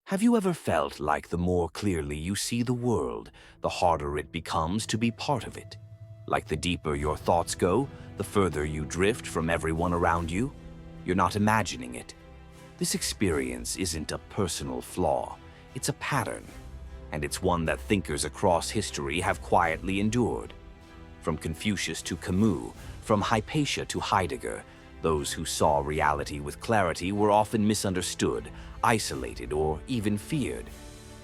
Have you ever felt like the more clearly you see the world, the harder it becomes to be part of it? Like the deeper your thoughts go, the further you drift from everyone around you? You're not imagining it. This experience isn't a personal flaw, it's a pattern, and it's one that thinkers across history have quietly endured. From Confucius to Camus, from Hypatia to Heidegger, those who saw reality with clarity were often misunderstood, isolated, or even feared,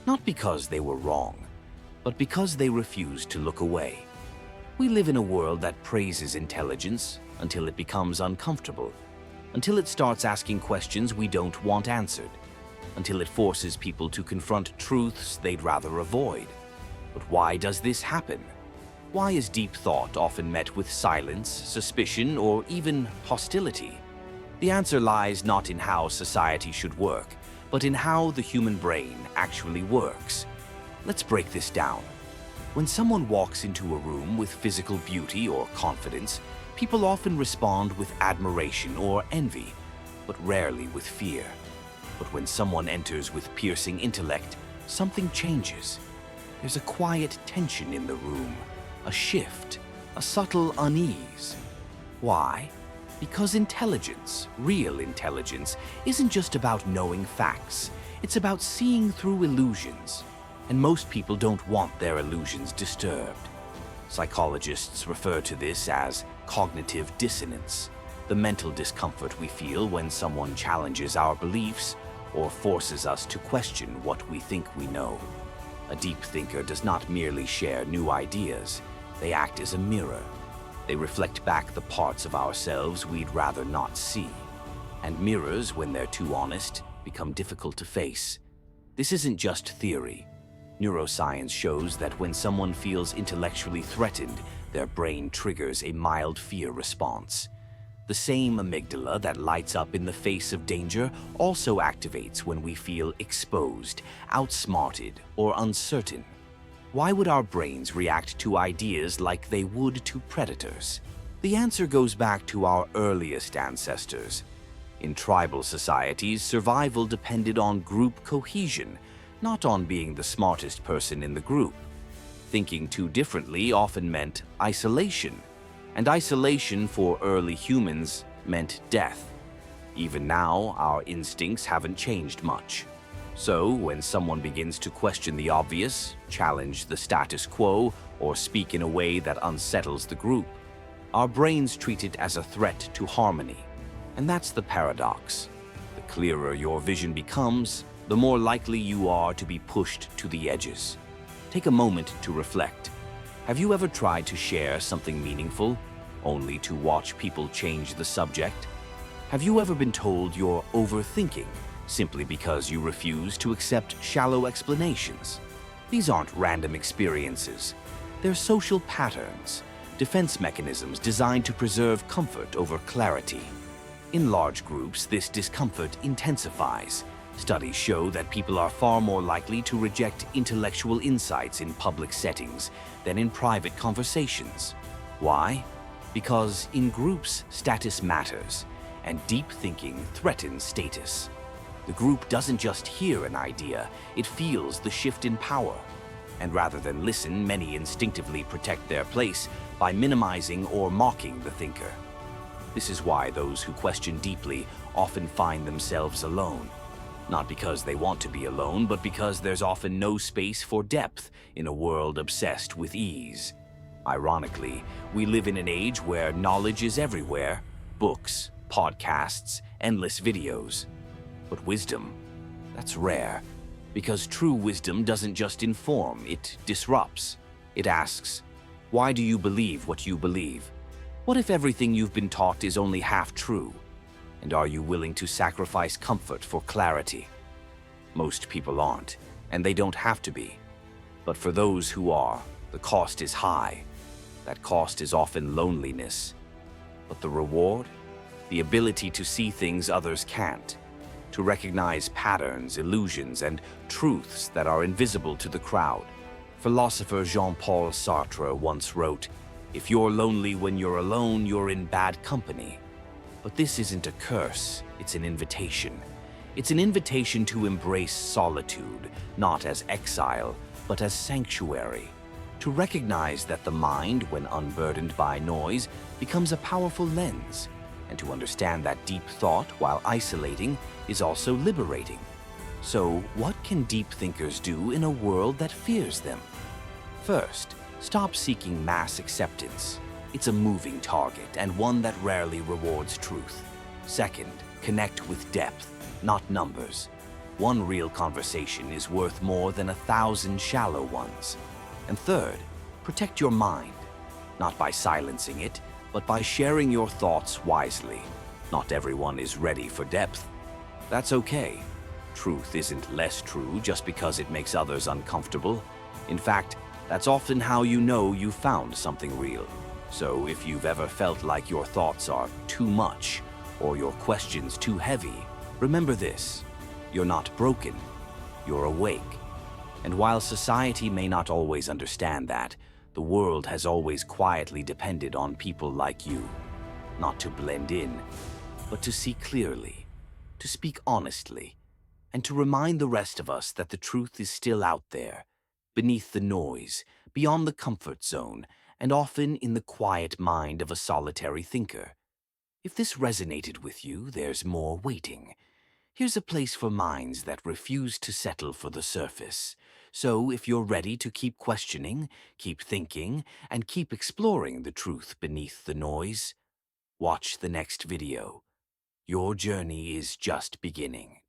not because they were wrong, but because they refused to look away. We live in a world that praises intelligence until it becomes uncomfortable, until it starts asking questions we don't want answered, until it forces people to confront truths they'd rather avoid. But why does this happen? Why is deep thought often met with silence, suspicion, or even hostility? The answer lies not in how society should work, but in how the human brain actually works. Let's break this down. When someone walks into a room with physical beauty or confidence, people often respond with admiration or envy, but rarely with fear. But when someone enters with piercing intellect, something changes. There's a quiet tension in the room, a shift, a subtle unease. Why? Because intelligence, real intelligence, isn't just about knowing facts. It's about seeing through illusions. And most people don't want their illusions disturbed. Psychologists refer to this as cognitive dissonance, the mental discomfort we feel when someone challenges our beliefs or forces us to question what we think we know. A deep thinker does not merely share new ideas. They act as a mirror. They reflect back the parts of ourselves we'd rather not see. And mirrors, when they're too honest, become difficult to face. This isn't just theory. Neuroscience shows that when someone feels intellectually threatened, their brain triggers a mild fear response. The same amygdala that lights up in the face of danger also activates when we feel exposed, outsmarted, or uncertain. Why would our brains react to ideas like they would to predators? The answer goes back to our earliest ancestors. In tribal societies, survival depended on group cohesion, not on being the smartest person in the group. Thinking too differently often meant isolation, and isolation for early humans meant death. Even now, our instincts haven't changed much. So, when someone begins to question the obvious, challenge the status quo, or speak in a way that unsettles the group, our brains treat it as a threat to harmony. And that's the paradox. The clearer your vision becomes, the more likely you are to be pushed to the edges. Take a moment to reflect. Have you ever tried to share something meaningful, only to watch people change the subject? Have you ever been told you're overthinking, simply because you refuse to accept shallow explanations? These aren't random experiences. They're social patterns, defense mechanisms designed to preserve comfort over clarity. In large groups, this discomfort intensifies. Studies show that people are far more likely to reject intellectual insights in public settings than in private conversations. Why? Because in groups, status matters, and deep thinking threatens status. The group doesn't just hear an idea, it feels the shift in power. And rather than listen, many instinctively protect their place by minimizing or mocking the thinker. This is why those who question deeply often find themselves alone. Not because they want to be alone, but because there's often no space for depth in a world obsessed with ease. Ironically, we live in an age where knowledge is everywhere: books, podcasts, endless videos. But wisdom, that's rare, because true wisdom doesn't just inform, it disrupts. It asks, why do you believe what you believe? What if everything you've been taught is only half true? And are you willing to sacrifice comfort for clarity? Most people aren't, and they don't have to be. But for those who are, the cost is high. That cost is often loneliness. But the reward? The ability to see things others can't, to recognize patterns, illusions, and truths that are invisible to the crowd. Philosopher Jean-Paul Sartre once wrote, "If you're lonely when you're alone, you're in bad company." But this isn't a curse, it's an invitation. It's an invitation to embrace solitude, not as exile, but as sanctuary. To recognize that the mind, when unburdened by noise, becomes a powerful lens, and to understand that deep thought, while isolating, is also liberating. So, what can deep thinkers do in a world that fears them? First, stop seeking mass acceptance. It's a moving target and one that rarely rewards truth. Second, connect with depth, not numbers. One real conversation is worth more than 1,000 shallow ones. And third, protect your mind, not by silencing it, but by sharing your thoughts wisely. Not everyone is ready for depth. That's okay. Truth isn't less true just because it makes others uncomfortable. In fact, that's often how you know you've found something real. So if you've ever felt like your thoughts are too much or your questions too heavy, remember this: you're not broken, you're awake. And while society may not always understand that, the world has always quietly depended on people like you, not to blend in, but to see clearly, to speak honestly, and to remind the rest of us that the truth is still out there, beneath the noise, beyond the comfort zone, and often in the quiet mind of a solitary thinker. If this resonated with you, there's more waiting. Here's a place for minds that refuse to settle for the surface. So if you're ready to keep questioning, keep thinking, and keep exploring the truth beneath the noise, watch the next video. Your journey is just beginning.